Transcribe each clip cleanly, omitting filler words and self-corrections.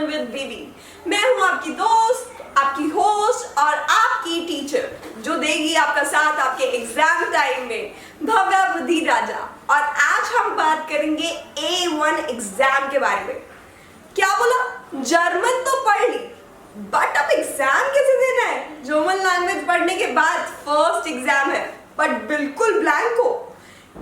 Learn with बीबी। मैं हूं आपकी दोस्त, आपकी होस्ट और आपकी टीचर जो देगी आपका साथ आपके एग्जाम टाइम में, भव्या बुद्धि राजा। और आज हम बात करेंगे A1 एग्जाम के बारे में। क्या बोला? जर्मन तो पढ़ ली, बट अब एग्जाम कैसे देना है? जर्मन लैंग्वेज पढ़ने के बाद फर्स्ट एग्जाम है, बट बिल्कुल ब्लैंक हो।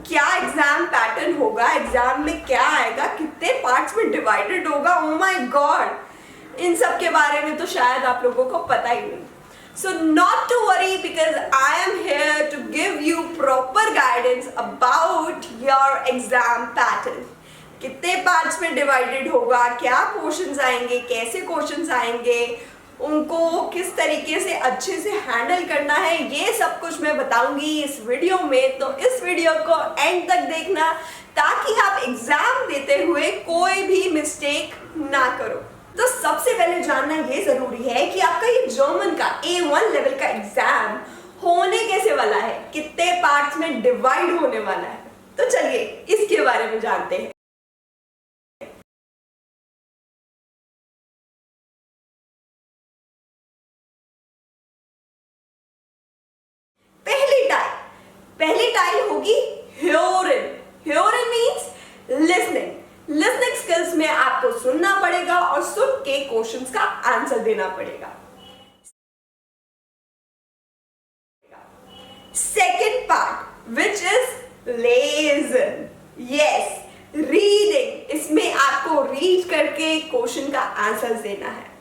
क्या एग्जाम पैटर्न होगा? एग्जाम में क्या आएगा? कितने पार्ट्स में डिवाइडेड होगा? ओह माय गॉड, इन सब के बारे में तो शायद आप लोगों को पता ही नहीं। So not to worry, because I am here to give you proper guidance about your exam pattern. कितने पार्ट्स में डिवाइडेड होगा, क्या क्वेश्चंस आएंगे, कैसे क्वेश्चंस आएंगे, उनको किस तरीके से अच्छे से हैंडल करना है, ये सब कुछ मैं बताऊंगी इस वीडियो में। तो इस वीडियो को एंड तक देखना ताकि आप एग्जाम देते हुए कोई भी मिस्टेक ना करो। तो सबसे पहले जानना ये जरूरी है कि आपका ये जर्मन का A1 लेवल का एग्जाम होने कैसे वाला है, कितने पार्ट्स में डिवाइड होने वाला है। तो चलिए इसके बारे में जानते हैं। पहली टाइल होगी ह्योरन। ह्योरन मींस लिसनिंग। लिसनिंग स्किल्स में आपको सुनना पड़ेगा और सुन के क्वेश्चंस का आंसर देना पड़ेगा। Second part which is lesson. Yes, reading. इसमें आपको रीड करके क्वेश्चन का आंसर देना है।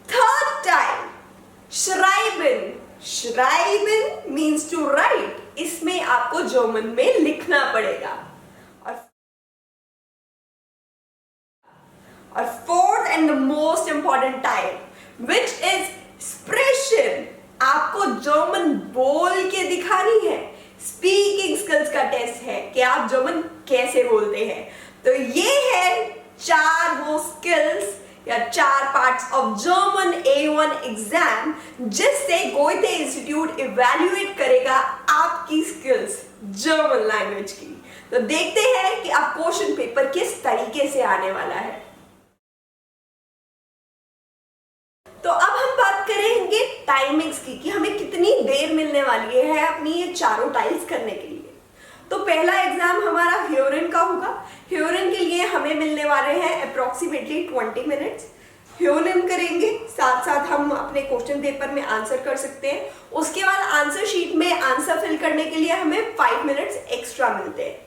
Third time Schreiben. Schreiben means to write. इसमें आपको जर्मन में लिखना पड़ेगा। और fourth and the most important type which is expression. आपको जर्मन बोल के दिखानी है। स्पीकिंग स्किल्स का टेस्ट है कि आप जर्मन कैसे बोलते हैं। तो ये है चार वो स्किल्स या चार parts of German A1 exam जिससे गोएथे इंस्टीट्यूट इवैल्यूएट करेगा आपकी स्किल्स जर्मन लैंग्वेज की। तो देखते हैं कि आप क्वेश्चन पेपर किस तरीके से आने वाला है। तो अब हम बात करेंगे टाइमिंग्स की कि हमें कितनी देर मिलने वाली है अपनी ये चारों टाइल्स करने के लिए। तो पहला एग्जाम हमारा ह्योरन का होगा। ह्योरन के लिए हमें मिलने वाले हैं अप्रोक्सीमेटली 20 मिनट्स। ह्योरन करेंगे, साथ साथ हम अपने क्वेश्चन पेपर में आंसर कर सकते हैं। उसके बाद आंसर शीट में आंसर फिल करने के लिए हमें 5 मिनट्स एक्स्ट्रा मिलते हैं।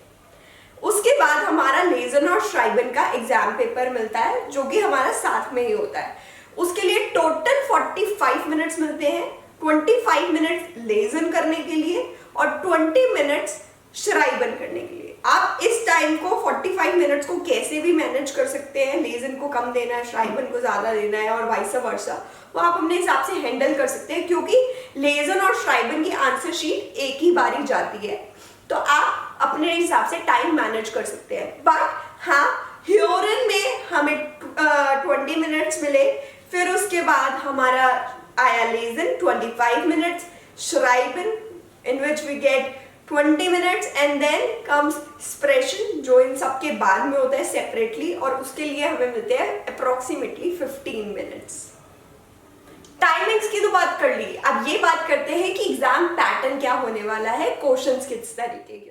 उसके बाद हमारा लेसन और श्राइबन का एग्जाम पेपर मिलता है जो कि हमारा साथ में ही होता है। उसके लिए टोटल 45 मिनट्स मिलते हैं। 25 मिनट्स लेसन करने के लिए और 20 मिनट्स श्राइबन करने के लिए। आप इस टाइम को 45 मिनट्स को कैसे भी मैनेज कर सकते हैं। लेसन को कम देना है, श्राइबन को ज्यादा देना है और वाइस वर्सा, वो आप अपने हिसाब से हैंडल कर सकते हैं क्योंकि लेसन और श्राइबन की आंसर शीट एक ही बारी जाती है। तो आप अपने हिसाब से टाइम मैनेज कर सकते हैं। बट हाँ, ह्योरन में हमें 20 मिनट्स मिले। फिर उसके बाद हमारा आया लेसन 25 मिनट्स, श्राइबन in which we get 20 minutes and then comes expression जो इन सब के बाद में होता है सेपरेटली, और उसके लिए हमें मिलते हैं अप्रोक्सीमेटली 15 मिनट्स। टाइमिंग्स की तो बात कर ली, अब ये बात करते हैं कि एग्जाम पैटर्न क्या होने वाला है, क्वेश्चंस किस तरीके के।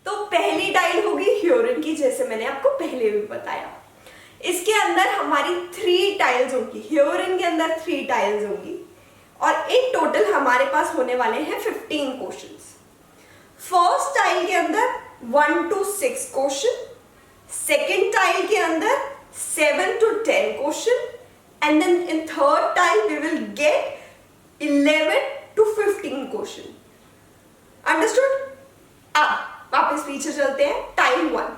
तो पहली टाइल होगी ह्योरन की, जैसे मैंने आपको पहले भी बताया। इसके अंदर हमारी 3 टाइल्स होगी। ह्योरन के अंदर 3 टाइल्स होगी और इन टोटल हमारे पास होने वाले हैं 15 क्वेश्चंस। फर्स्ट टाइल के अंदर 1 to 6 क्वेश्चन, सेकेंड टाइल के अंदर 7 to 10 question, and then in third tile we will get 11 to 15 question. Understood? अब वापस पीछे चलते हैं। टाइल 1।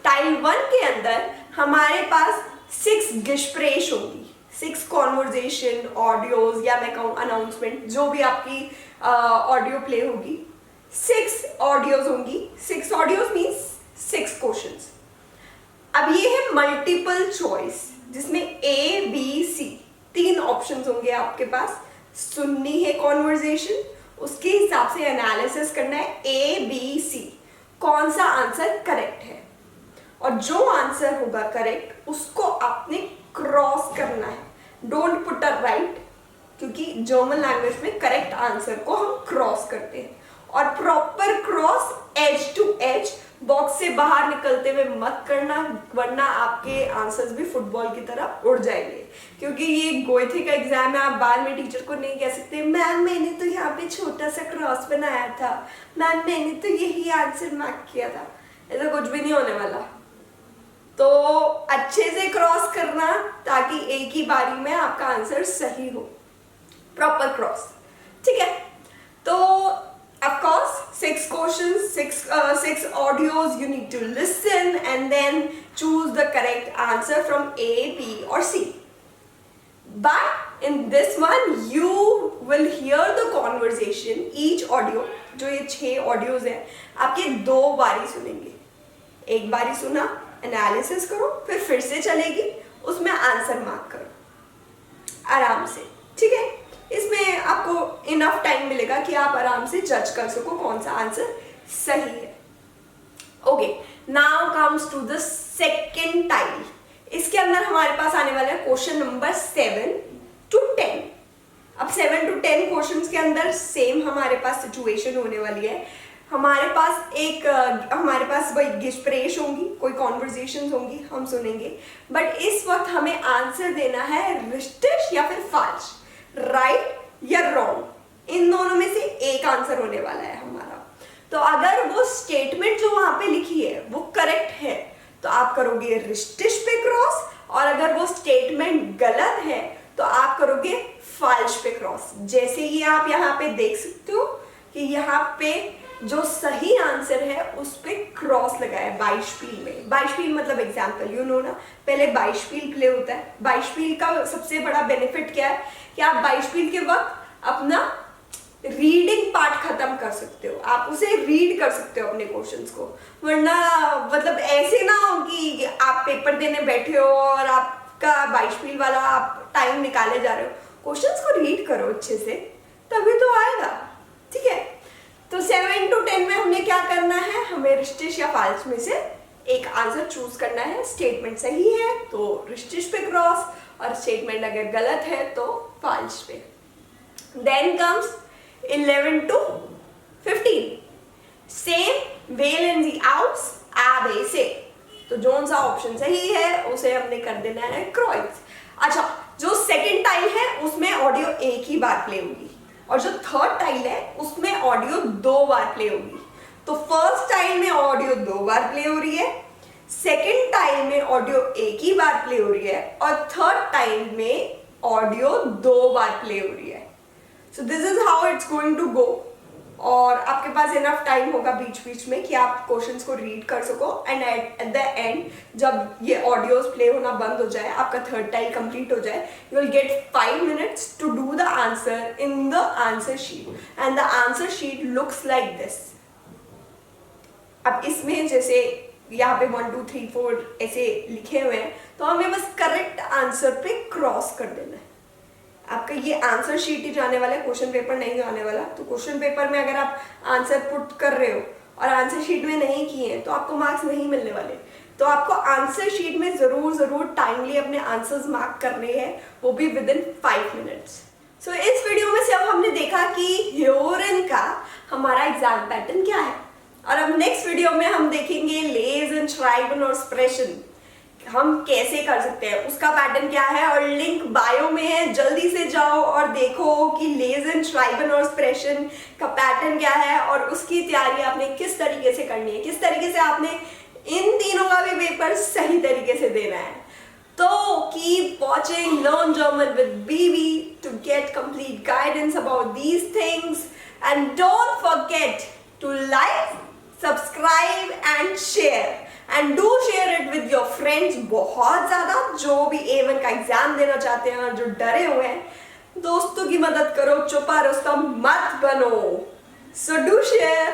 टाइल 1 के अंदर हमारे पास 6 गिस्प्रेश होंगी। 6 कॉन्वर्जेशन ऑडियोज या मैं कहूँ अनाउंसमेंट, जो भी आपकी ऑडियो प्ले होगी, 6 ऑडियोज होंगी। 6 ऑडियोज मीन्स 6 क्वेश्चंस। अब ये है मल्टीपल चॉइस जिसमें A, B, C 3 ऑप्शंस होंगे आपके पास। सुननी है कॉन्वर्जेशन, उसके हिसाब से एनालिसिस करना है A, B, C। कौन सा आंसर करेक्ट है, और जो आंसर होगा करेक्ट उसको आपने क्रॉस करना है। डोंट पुट अ राइट, क्योंकि जर्मन लैंग्वेज में करेक्ट आंसर को हम क्रॉस करते हैं, और proper cross edge to edge, box से बाहर निकलते हुए मत करना, वरना आपके आंसर्स भी फुटबॉल की तरह उड़ जाएंगे। क्योंकि ये गोएथे का एग्जाम है, आप बाद में टीचर को नहीं कह सकते मैम मैंने तो यहाँ पे छोटा सा क्रॉस बनाया था, मैम मैंने तो यही आंसर मार्क किया था। ऐसा कुछ भी नहीं होने वाला। तो अच्छे से क्रॉस करना ताकि एक ही बारी में आपका आंसर सही हो, प्रॉपर क्रॉस, ठीक है। तो of course 6 questions, 6 audios you need to listen and then choose the correct answer from A, B or C. But in this one you will hear the conversation, each audio, जो ये 6 audios हैं आपके 2 बारी सुनेंगे। एक बारी सुना, analysis करो, फिर से चलेगी, उसमें आंसर मार्क करो आराम से, ठीक है। इसमें आपको इनफ टाइम मिलेगा कि आप आराम से जज कर सको कौन सा आंसर सही है। Okay, now comes to the second tile. इसके अंदर हमारे पास आने वाला है क्वेश्चन नंबर 7 to 10। अब 7 to 10 क्वेश्चंस के अंदर सेम हमारे पास सिचुएशन होने वाली है। हमारे पास वही गिस्प्रेश होंगी, कोई कॉन्वर्जेशन होंगी, हम सुनेंगे, बट इस वक्त हमें आंसर देना है रिस्टिश या फिर फाल्स, राइट या रॉन्ग, इन दोनों में से एक आंसर होने वाला है हमारा। तो अगर वो स्टेटमेंट जो वहां पे लिखी है वो करेक्ट है तो आप करोगे रिस्टिश पे क्रॉस, और अगर वो स्टेटमेंट गलत है तो आप करोगे फाल्स पे क्रॉस। जैसे कि आप यहाँ पे देख सकते हो कि यहाँ पे जो सही आंसर है उस पे क्रॉस लगा है बाइशपील में। बाइशपील मतलब एग्जाम्पल यू नो ना, पहले बाइशपील प्ले होता है। बाइशपील का सबसे बड़ा बेनिफिट क्या है कि आप बाइशपील के वक्त अपना रीडिंग पार्ट खत्म कर सकते हो, आप उसे रीड कर सकते हो अपने क्वेश्चंस को। वरना मतलब ऐसे ना हो कि आप पेपर देने बैठे हो और आपका बाइशपील वाला आप टाइम निकाले जा रहे हो। क्वेश्चंस को रीड करो अच्छे से, तभी तो आएगा, ठीक है। तो 7 to 10 में हमने क्या करना है, हमें रिस्टिश या फाल्स में से एक आंसर चूज करना है। स्टेटमेंट सही है तो रिस्टिश पे क्रॉस, और स्टेटमेंट अगर गलत है तो फाल्स पे। Then comes 11 to 15, same well in the outs एब से। तो जोन सा ऑप्शन सही है उसे हमने कर देना है क्रॉस। अच्छा, जो सेकंड टाइल है उसमें ऑडियो एक ही बार प्ले होगी, और जो थर्ड टाइल है उसमें ऑडियो 2 बार प्ले होगी। तो फर्स्ट टाइल में ऑडियो 2 बार प्ले हो रही है, सेकेंड टाइम में ऑडियो एक ही बार प्ले हो रही है, और थर्ड टाइम में ऑडियो 2 बार प्ले हो रही है। So this is how it's going to go. और आपके पास इनफ टाइम होगा बीच बीच में कि आप क्वेश्चंस को रीड कर सको, एंड एट द एंड जब ये ऑडियोज प्ले होना बंद हो जाए, आपका थर्ड टाइल कंप्लीट हो जाए, you will get 5 minutes to do the answer in the answer sheet, and the answer sheet looks like this. अब इसमें जैसे यहाँ पे 1 2 3 4 ऐसे लिखे हुए हैं, तो हमें बस करेक्ट आंसर पे क्रॉस कर देना है। आपका ये आंसर शीट ही जाने वाला है, क्वेश्चन पेपर नहीं जाने वाला। तो क्वेश्चन पेपर में अगर आप आंसर पुट कर रहे हो और आंसर शीट में नहीं किए हैं तो आपको मार्क्स नहीं मिलने वाले। तो आपको आंसर शीट में जरूर टाइमली अपने आंसर्स मार्क करने हैं, वो भी विद इन 5 minutes। सो इस वीडियो में से अब हमने देखा कि ह्योरन का हमारा एग्जाम पैटर्न क्या है, और अब नेक्स्ट वीडियो में हम देखेंगे लेजन, श्राइबन और स्प्रेशन हम कैसे कर सकते हैं, उसका पैटर्न क्या है, और लिंक बायो में है। जल्दी से जाओ और देखो कि लेजन, श्राइबन और स्प्रेशन का पैटर्न क्या है, और उसकी तैयारी आपने किस तरीके से करनी है, किस तरीके से आपने इन तीनों का भी पेपर सही तरीके से देना है। तो keep watching Learn German with BB to get complete guidance about these things, and don't forget to like, subscribe and share, and do share it with your friends बहुत ज़्यादा, जो भी A1 का एग्जाम देना चाहते हैं और जो डरे हुए हैं। दोस्तों की मदद करो, चुपा रुस्तम मत बनो। So do share.